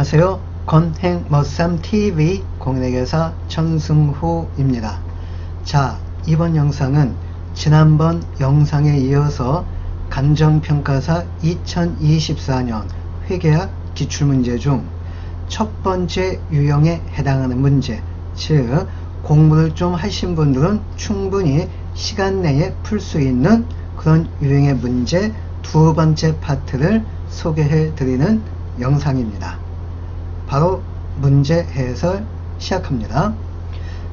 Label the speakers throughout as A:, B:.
A: 안녕하세요. 건행머쌈TV 공인회계사 천승후입니다. 자, 이번 영상은 지난번 영상에 이어서 감정평가사 2024년 회계학 기출문제 중 첫 번째 유형에 해당하는 문제, 즉 공부를 좀 하신 분들은 충분히 시간 내에 풀 수 있는 그런 유형의 문제 두 번째 파트를 소개해 드리는 영상입니다. 바로 문제 해설 시작합니다.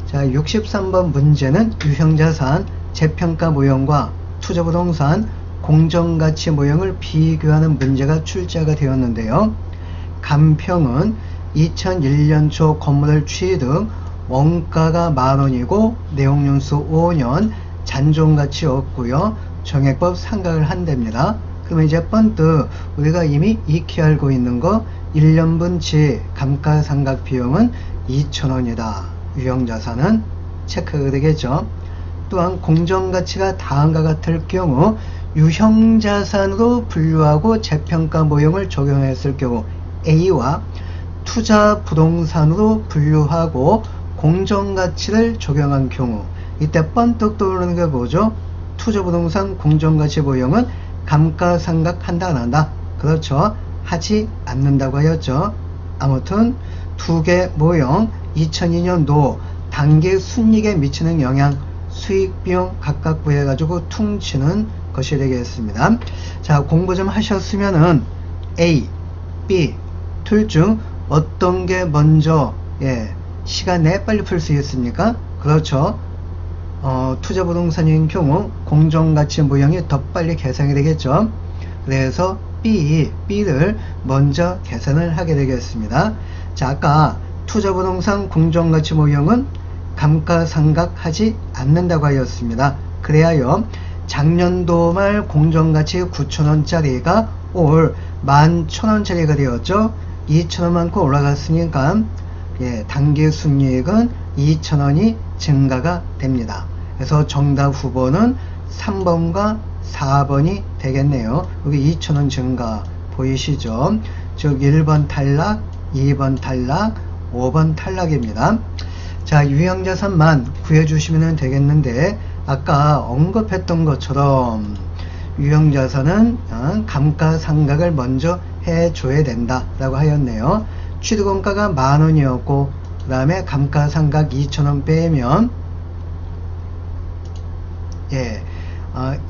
A: 자, 63번 문제는 유형자산 재평가 모형과 투자부동산 공정가치 모형을 비교하는 문제가 출제가 되었는데요. 간평은 2001년 초 건물을 취득, 원가가 만원이고 내용연수 5년, 잔존가치 없고요. 정액법 상각을 한답니다. 그러면 이제 번뜩 우리가 이미 익히 알고 있는 거 1년분치 감가상각 비용은 2,000원이다. 유형자산은 체크가 되겠죠. 또한 공정가치가 다음과 같을 경우 유형자산으로 분류하고 재평가 모형을 적용했을 경우 A와 투자부동산으로 분류하고 공정가치를 적용한 경우 이때 번뜩 떠오르는 게 뭐죠? 투자부동산 공정가치 모형은 감가상각 한다 안 한다? 그렇죠. 하지 않는다고 하였죠. 아무튼 두 개 모형 2002년도 단기 순이익에 미치는 영향 수익 비용 각각 구해 가지고 퉁치는 것이 되겠습니다. 자, 공부 좀 하셨으면은 A, B 둘 중 어떤 게 먼저 시간 내에 빨리 풀 수 있습니까? 그렇죠. 투자부동산인 경우 공정가치 모형이 더 빨리 계산이 되겠죠. 그래서 B를 먼저 계산을 하게 되겠습니다. 자, 아까 투자부동산 공정가치 모형은 감가상각하지 않는다고 하였습니다. 그래야요 작년도 말 공정가치 9,000원짜리가 올 11,000원짜리가 되었죠. 2,000원만큼 올라갔으니까 단기 순이익은 2,000원이 증가가 됩니다. 그래서 정답 후보는 3번과 4번이 되겠네요. 여기 2,000원 증가 보이시죠? 즉 1번 탈락, 2번 탈락, 5번 탈락입니다. 자, 유형자산만 구해주시면 되겠는데 아까 언급했던 것처럼 유형자산은 감가상각을 먼저 해줘야 된다 라고 하였네요. 취득원가가 만원이었고 그 다음에 감가상각 2,000원 빼면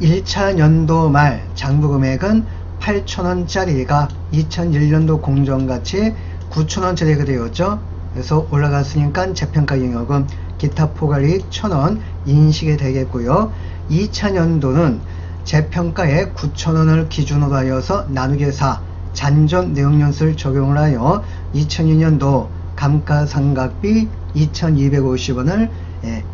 A: 1차 연도 말 장부금액은 8,000원짜리가 2001년도 공정가치 9,000원짜리가 되었죠. 그래서 올라갔으니까 재평가 잉여금 기타 포괄이익 1,000원 인식이 되겠고요. 2차 연도는 재평가에 9,000원을 기준으로 하여서 나누기 4 잔존 내용연수를 적용을 하여 2002년도 감가상각비 2,250원을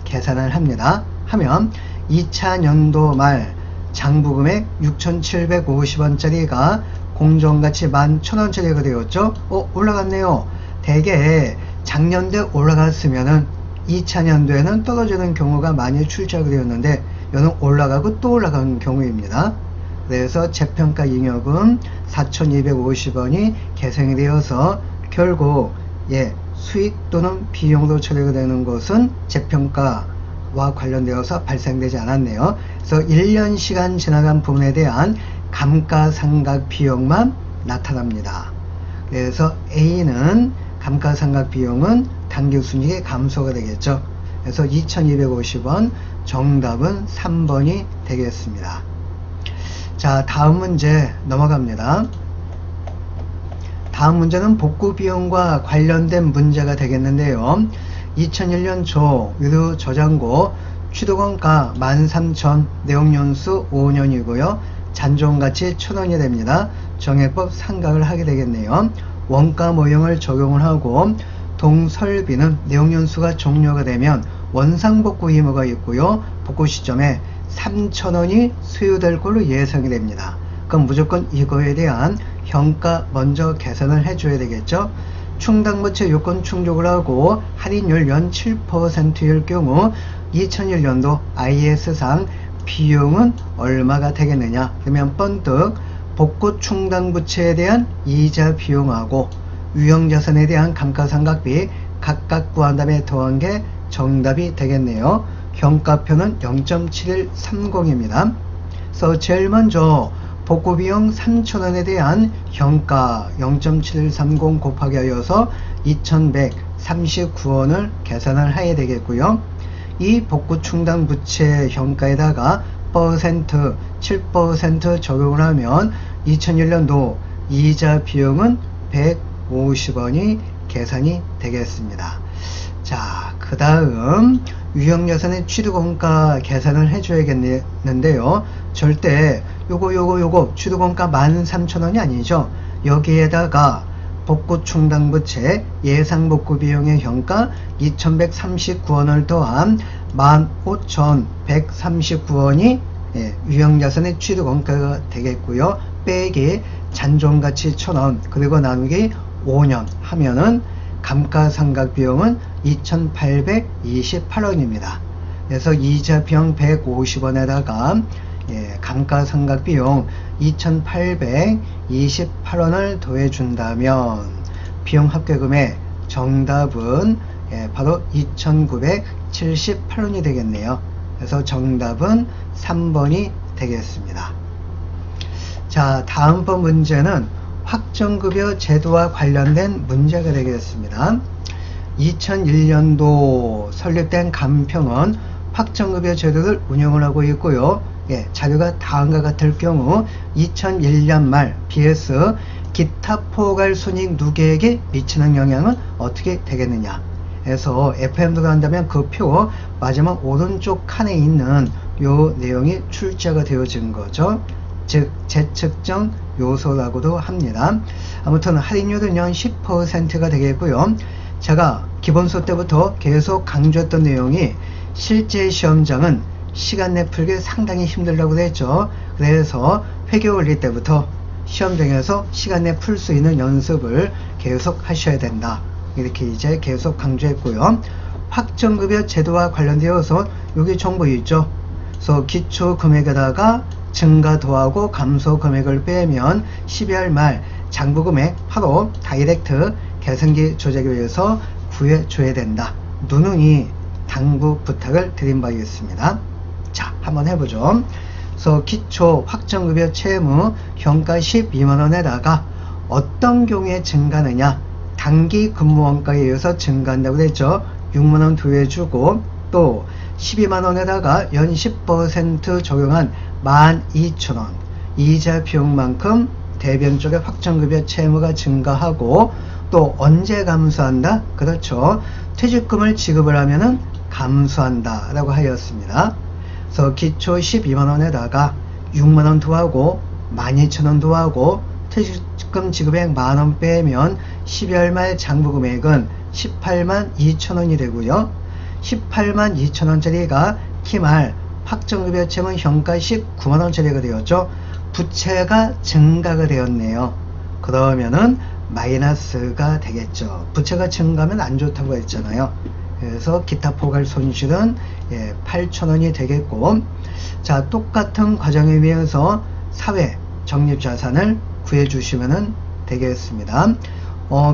A: 계산을 합니다. 하면 2차 연도 말 장부금액 6,750원짜리가 공정가치 11,000원짜리가 되었죠. 올라갔네요. 대개 작년도에 올라갔으면은 2차 연도에는 떨어지는 경우가 많이 출제가 되었는데 이는 올라가고 또 올라가는 경우입니다. 그래서 재평가 잉여금 4,250원이 계산이 되어서 결국 수익 또는 비용으로 처리가 되는 것은 재평가와 관련되어서 발생되지 않았네요. 그래서 1년 시간 지나간 부분에 대한 감가상각 비용만 나타납니다. 그래서 A는 감가상각 비용은 단기순이익의 감소가 되겠죠. 그래서 2,250원 정답은 3번이 되겠습니다. 자, 다음 문제 넘어갑니다. 다음 문제는 복구비용과 관련된 문제가 되겠는데요. 2001년 초 유료 저장고 취득원가 13,000 내용연수 5년이고요. 잔존가치 1,000원이 됩니다. 정액법 상각을 하게 되겠네요. 원가 모형을 적용을 하고 동설비는 내용연수가 종료가 되면 원상복구 의무가 있고요. 복구 시점에 3,000원이 소요될 걸로 예상이 됩니다. 그럼 무조건 이거에 대한 현가 먼저 계산을 해줘야 되겠죠. 충당부채 요건 충족을 하고 할인율 연 7%일 경우 2001년도 IS상 비용은 얼마가 되겠느냐. 그러면 번뜩 복구 충당부채에 대한 이자 비용하고 유형자산에 대한 감가상각비 각각 구한 다음에 더한 게 정답이 되겠네요. 현가표는 0.7130입니다. 그래서 제일 먼저 복구비용 3,000원에 대한 현가 0.7130 곱하기 하여서 2,139원을 계산을 해야 되겠고요. 이 복구 충당 부채 현가에다가 퍼센트 7% 적용을 하면 2001년도 이자 비용은 150원이 계산이 되겠습니다. 자, 그 다음 유형자산의 취득원가 계산을 해줘야겠는데요. 절대 요거 취득원가 13,000원이 아니죠. 여기에다가 복구 충당부채 예상복구 비용의 현가 2,139원을 더한 15,139원이 유형자산의 취득원가가 되겠고요. 빼기 잔존가치 1,000원 그리고 나누기 5년 하면은 감가상각 비용은 2,828원입니다. 그래서 이자 비용 150원에다가 감가상각 비용 2,828원을 더해준다면 비용 합계금의 정답은 바로 2,978원이 되겠네요. 그래서 정답은 3번이 되겠습니다. 자, 다음번 문제는 확정급여 제도와 관련된 문제가 되겠습니다. 2001년도 설립된 간평은 확정급여 제도를 운영을 하고 있고요. 자료가 다음과 같을 경우 2001년 말 BS 기타 포괄 손익 누계액에 미치는 영향은 어떻게 되겠느냐. 그래서 FM 들어간다면 그 표 마지막 오른쪽 칸에 있는 요 내용이 출제가 되어진 거죠. 즉 재측정 요소라고도 합니다. 아무튼 할인율은 10%가 되겠고요. 제가 기본서 때부터 계속 강조했던 내용이 실제 시험장은 시간 내 풀기 상당히 힘들다고 그랬죠. 그래서 회계 올릴 때부터 시험장에서 시간 내 풀 수 있는 연습을 계속 하셔야 된다. 이렇게 이제 계속 강조했고요. 확정급여 제도와 관련되어서 여기 정보 있죠. 그래서 기초 금액에다가 증가 더하고 감소 금액을 빼면 12월 말 장부금액 바로 다이렉트 계산기 조작을 위해서 구해줘야 된다. 누누이 당부 부탁을 드린 바 있습니다. 자, 한번 해보죠. 그래서 기초 확정급여 채무 현가 12만원에다가 어떤 경우에 증가하느냐, 단기 근무원가에 의해서 증가한다고 했죠. 6만원 더해주고 또 12만원에다가 연 10% 적용한 12,000원 이자 비용만큼 대변 쪽에 확정급여 채무가 증가하고 또 언제 감소한다? 그렇죠. 퇴직금을 지급을 하면은 감소한다 라고 하였습니다. 그래서 기초 12만원에다가 6만원 더하고 12,000원 더하고 퇴직금 지급액 만원 빼면 12월 말 장부금액은 18만 2천원이 되고요. 18만 2천원짜리가 기말 확정급여 채무 현가 19만원짜리가 되었죠. 부채가 증가가 되었네요. 그러면은 마이너스가 되겠죠. 부채가 증가하면 안 좋다고 했잖아요. 그래서 기타 포괄 손실은 8,000원이 되겠고, 자, 똑같은 과정에 의해서 사회 적립자산을 구해주시면 되겠습니다.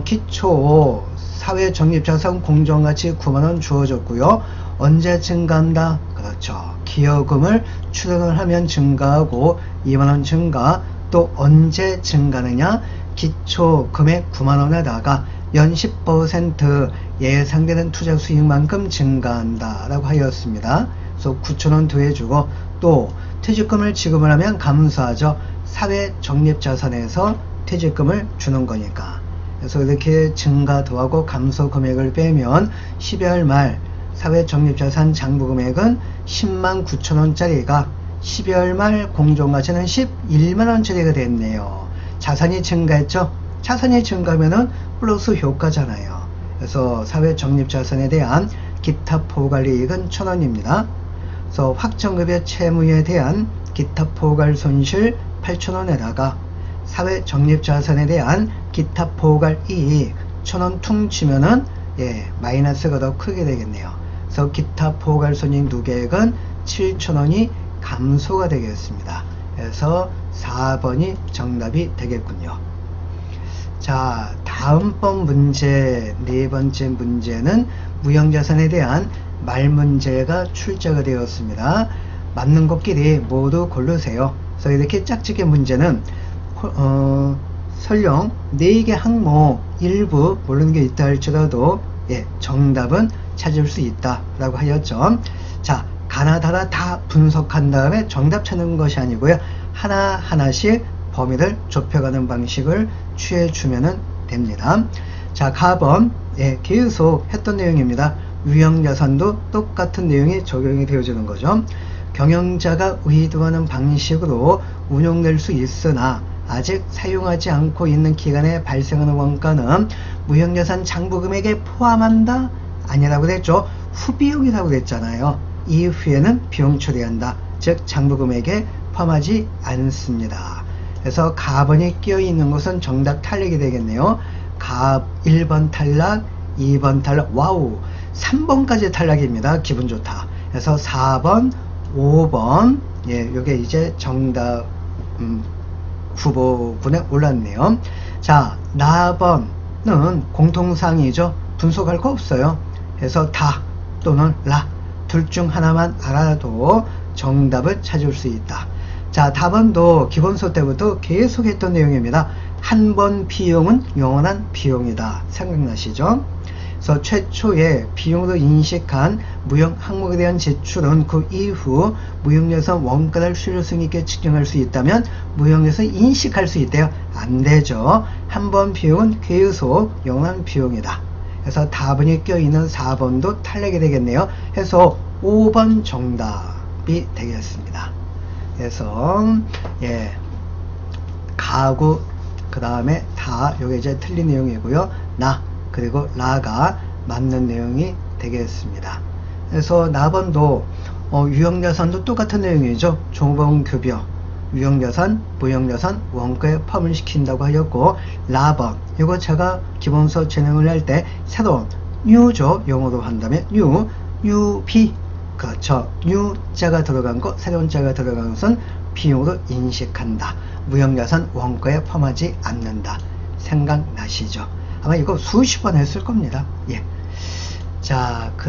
A: 기초 사회 적립자산 공정가치 9만원 주어졌고요. 언제 증가한다? 그렇죠. 기여금을 출연을 하면 증가하고 2만원 증가. 또 언제 증가하느냐? 기초 금액 9만원에다가 연 10% 예상되는 투자 수익만큼 증가한다 라고 하였습니다. 그래서 9,000원 더해주고 또 퇴직금을 지급을 하면 감소하죠. 사회 적립자산에서 퇴직금을 주는 거니까. 그래서 이렇게 증가 더하고 감소 금액을 빼면 12월 말 사회 적립자산 장부금액은 10만 9천원짜리가 12월 말 공정가치는 11만원짜리가 됐네요. 자산이 증가했죠. 자산이 증가하면은 플러스 효과잖아요. 그래서 사회 적립자산에 대한 기타 포괄이익은 1,000원입니다. 그래서 확정급여 채무에 대한 기타 포괄 손실 8,000원에다가 사회 적립자산에 대한 기타 포괄 이익 1,000원 퉁치면은 마이너스가 더 크게 되겠네요. 그래서 기타 포괄 손익 누계액은 7,000원이 감소가 되겠습니다. 그래서 4번이 정답이 되겠군요. 자, 다음번 문제, 네 번째 문제는 무형자산에 대한 말 문제가 출제가 되었습니다. 맞는 것끼리 모두 고르세요. 그래서 이렇게 짝짓기 문제는 설령 4개 항목 일부 모르는 게 있다 할지라도 정답은 찾을 수 있다 라고 하였죠. 자, 가나다라 다 분석한 다음에 정답 찾는 것이 아니고요, 하나하나씩 범위를 좁혀가는 방식을 취해주면 됩니다. 자, 가번 계속 했던 내용입니다. 유형자산도 똑같은 내용이 적용이 되어지는 거죠. 경영자가 의도하는 방식으로 운용될 수 있으나 아직 사용하지 않고 있는 기간에 발생하는 원가는 무형자산 장부금액에 포함한다? 아니라고 그랬죠. 후비용이라고 그랬잖아요. 이후에는 비용 처리한다. 즉 장부금액에 포함하지 않습니다. 그래서 가번이 끼어 있는 것은 정답 탈락이 되겠네요. 1번 탈락, 2번 탈락, 와우, 3번까지 탈락입니다. 기분 좋다. 그래서 4번, 5번, 요게 이제 정답 후보군에 올랐네요. 자, 나번은 공통사항이죠. 분석할 거 없어요. 그래서 다 또는 라 둘 중 하나만 알아도 정답을 찾을 수 있다. 자, 답안도 기본서 때부터 계속 했던 내용입니다. 한 번 비용은 영원한 비용이다. 생각나시죠? 그래서 최초에 비용으로 인식한 무형 항목에 대한 제출은 그 이후 무형자산 원가를 실효성 있게 측정할 수 있다면 무형자산 인식할 수 있대요. 안 되죠. 한 번 비용은 계속 영원한 비용이다. 그래서 답안이 껴있는 4번도 탈락이 되겠네요. 해서 5번 정답이 되겠습니다. 그래서 가구 그 다음에 다 요게 이제 틀린 내용이고요. 나 그리고 라가 맞는 내용이 되겠습니다. 그래서 나번도 유형자산도 똑같은 내용이죠. 종봉급여 유형자산, 무형자산 원가에 포함을 시킨다고 하였고, 라번 이거 제가 기본서 진행을 할 때 새로운 뉴죠. 영어로 한다면 뉴비 그렇죠. 뉴자가 들어간 거, 새로운 자가 들어간 것은 비용으로 인식한다. 무형자산 원가에 포함하지 않는다. 생각나시죠? 아마 이거 수십 번 했을 겁니다. 자, 그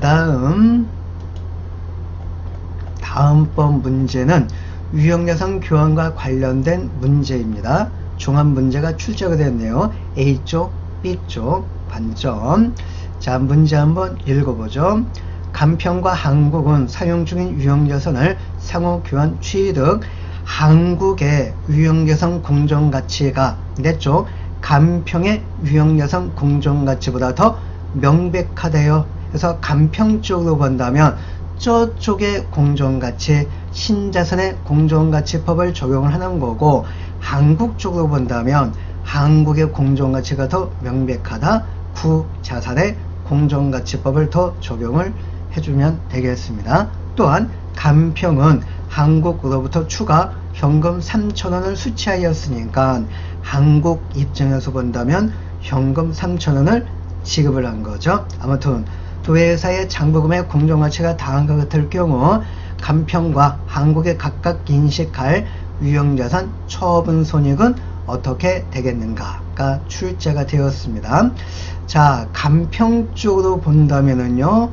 A: 다음번 문제는 유형자산 교환과 관련된 문제입니다. 종합 문제가 출제가 됐네요. A쪽, B쪽 반점. 자, 문제 한번 읽어보죠. 간평과 한국은 사용 중인 유형자산을 상호 교환 취득. 한국의 유형자산 공정가치가 냈죠. 간평의 유형자산 공정가치보다 더 명백하대요. 그래서 간평 쪽으로 본다면 저쪽의 공정가치, 신자산의 공정가치법을 적용을 하는 거고, 한국 쪽으로 본다면 한국의 공정가치가 더 명백하다. 구자산의 공정가치법을 더 적용을 해주면 되겠습니다. 또한 간평은 한국으로부터 추가 현금 3,000원을 수취하였으니까 한국 입장에서 본다면 현금 3,000원을 지급을 한 거죠. 아무튼 두 회사의 장부금의 공정가치가 다음과 같을 경우 간평과 한국에 각각 인식할 유형자산 처분손익은 어떻게 되겠는가가 출제가 되었습니다. 자, 간평 쪽으로 본다면은요,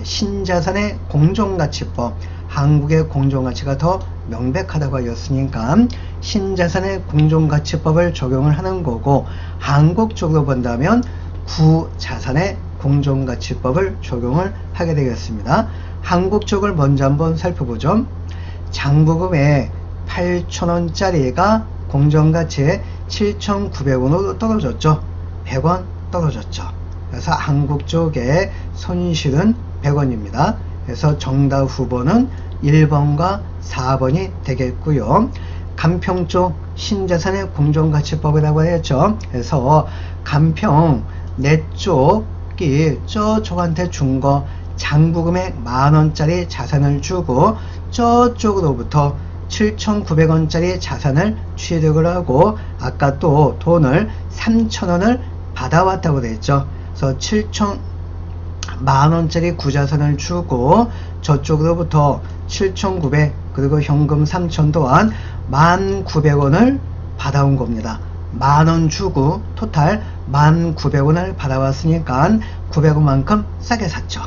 A: 신자산의 공정가치법, 한국의 공정가치가 더 명백하다고 하였으니까 신자산의 공정가치법을 적용을 하는 거고, 한국 쪽으로 본다면 구자산의 공정가치법을 적용을 하게 되겠습니다. 한국 쪽을 먼저 한번 살펴보죠. 장부금에 8,000원짜리가 공정가치에 7,900원으로 떨어졌죠. 100원 떨어졌죠. 그래서 한국 쪽의 손실은 100원입니다. 그래서 정답 후보는 1번과 4번이 되겠고요. 간평 쪽 신자산의 공정가치법이라고 했죠. 그래서 간평 내 쪽이 저쪽한테 준 거 장부금액 만원짜리 자산을 주고 저쪽으로부터 7,900원짜리 자산을 취득을 하고, 아까 또 돈을 3,000원을 받아왔다고 그랬죠. 그래서 7,000만원짜리 구자산을 주고 저쪽으로부터 7,900 그리고 현금 3,000 또한 1,900원을 받아온 겁니다. 10,000원 주고 토탈 1,900원을 받아왔으니까 900원만큼 싸게 샀죠.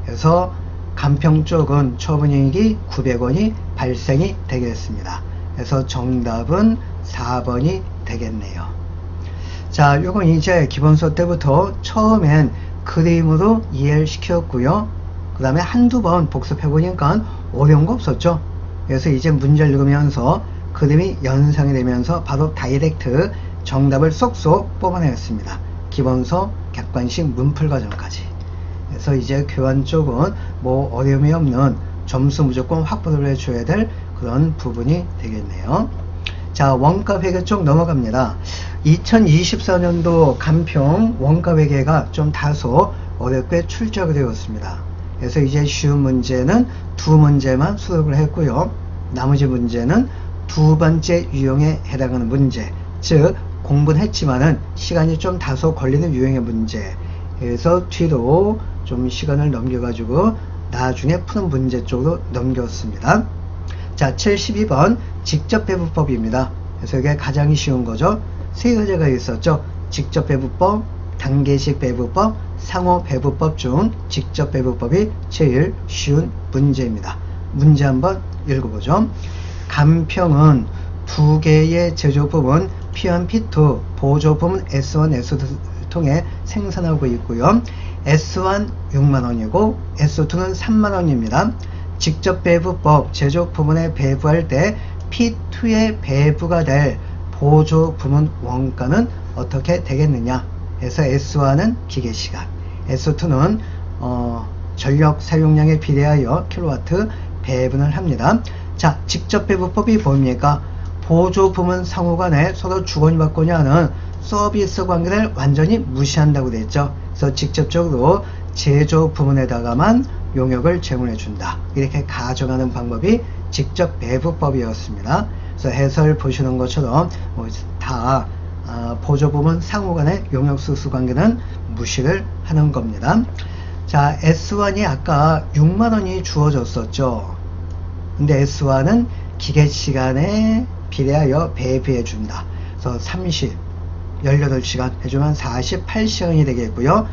A: 그래서 간평 쪽은 처분이익이 900원이 발생이 되겠습니다. 그래서 정답은 4번이 되겠네요. 자, 요건 이제 기본서 때부터 처음엔 그림으로 이해를 시켰고요. 그 다음에 한두 번 복습해 보니까 어려운 거 없었죠. 그래서 이제 문제를 읽으면서 그림이 연상이 되면서 바로 다이렉트 정답을 쏙쏙 뽑아내었습니다. 기본서 객관식 문풀 과정까지. 그래서 이제 교환 쪽은 뭐 어려움이 없는 점수 무조건 확보를 해줘야 될 그런 부분이 되겠네요. 자, 원가 회계 쪽 넘어갑니다. 2024년도 간평 원가 회계가 좀 다소 어렵게 출제가 되었습니다. 그래서 이제 쉬운 문제는 두 문제만 수록을 했고요. 나머지 문제는 두 번째 유형에 해당하는 문제, 즉 공부는 했지만은 시간이 좀 다소 걸리는 유형의 문제. 그래서 뒤로 좀 시간을 넘겨가지고 나중에 푸는 문제 쪽으로 넘겼습니다. 자, 72번 직접배부법입니다. 그래서 이게 가장 쉬운 거죠. 세 가지가 있었죠. 직접배부법, 단계식 배부법, 상호배부법 중 직접배부법이 제일 쉬운 문제입니다. 문제 한번 읽어보죠. 간평은 두 개의 제조품은 P1, P2, 보조품은 S1, S2 통해 생산하고 있고요. S1 6만원이고 S2는 3만원입니다. 직접 배부법, 제조 부문에 배부할 때 P2에 배부가 될 보조 부문 원가는 어떻게 되겠느냐. 그래서 S1은 기계시간, S2는 전력 사용량에 비례하여 킬로와트 배분을 합니다. 자, 직접 배부법이 뭡니까? 보조 부문 상호간에 서로 주거니 받거니 하는 서비스 관계를 완전히 무시한다고 되어 있죠. 그래서 직접적으로 제조 부문에다가만 용역을 제공해 준다. 이렇게 가정하는 방법이 직접 배부법이었습니다. 그래서 해설 보시는 것처럼 다 보조 부문 상호간의 용역 수수 관계는 무시를 하는 겁니다. 자, S1이 아까 6만원이 주어졌었죠. 근데 S1은 기계시간에 비례하여 배부해 준다. 그래서 18시간 해주면 48시간이 되겠고요.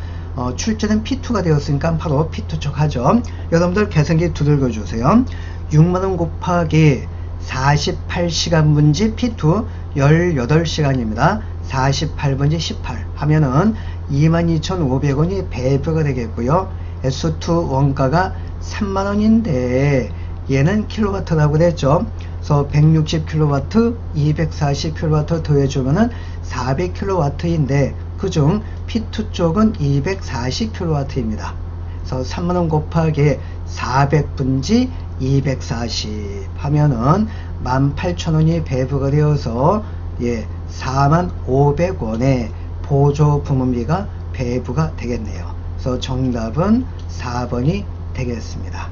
A: 출제는 P2가 되었으니까 바로 P2 쪽 하죠. 여러분들 계산기 두들겨 주세요. 6만원 곱하기 48시간 분지 P2 18시간입니다. 48분지 18 하면은 22,500원이 배부가 되겠고요. S2 원가가 3만원인데 얘는 킬로와트라고 됐죠. 그래서 160kW, 240kW 더해주면은 400kW인데 그중 P2 쪽은 240kW입니다. 그래서 3만원 곱하기 400분지 240 하면은 18,000원이 배부가 되어서 45,500원의 보조 부문비가 배부가 되겠네요. 그래서 정답은 4번이 되겠습니다.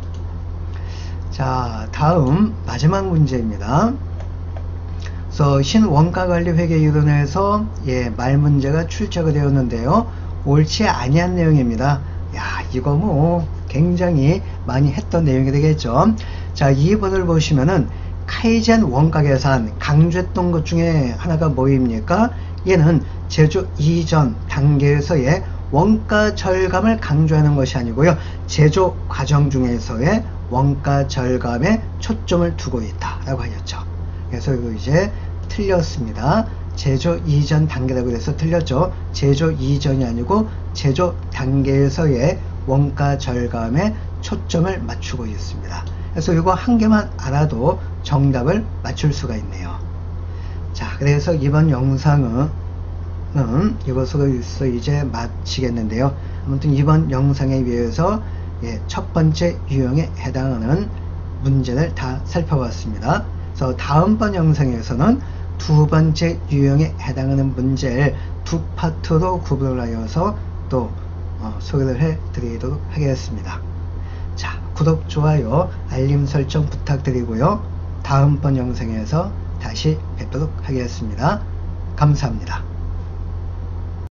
A: 자, 다음 마지막 문제입니다. 그래서 신원가관리회계 이론에서 말 문제가 출제가 되었는데요. 옳지 아니한 내용입니다. 야, 이거 뭐 굉장히 많이 했던 내용이 되겠죠. 자, 2번을 보시면은 카이젠 원가 계산 강조했던 것 중에 하나가 뭐입니까? 얘는 제조 이전 단계에서의 원가 절감을 강조하는 것이 아니고요. 제조 과정 중에서의 원가 절감에 초점을 두고 있다라고 하였죠. 그래서 이거 이제 틀렸습니다. 제조 이전 단계라고 해서 틀렸죠. 제조 이전이 아니고 제조 단계에서의 원가 절감에 초점을 맞추고 있습니다. 그래서 이거 한 개만 알아도 정답을 맞출 수가 있네요. 자, 그래서 이번 영상은 이것으로 이제 마치겠는데요. 아무튼 이번 영상에 의해서 첫 번째 유형에 해당하는 문제를 다 살펴봤습니다. 그래서 다음번 영상에서는 두 번째 유형에 해당하는 문제를 두 파트로 구분을 하여서 또 소개를 해 드리도록 하겠습니다. 자, 구독, 좋아요, 알림 설정 부탁드리고요. 다음번 영상에서 다시 뵙도록 하겠습니다. 감사합니다.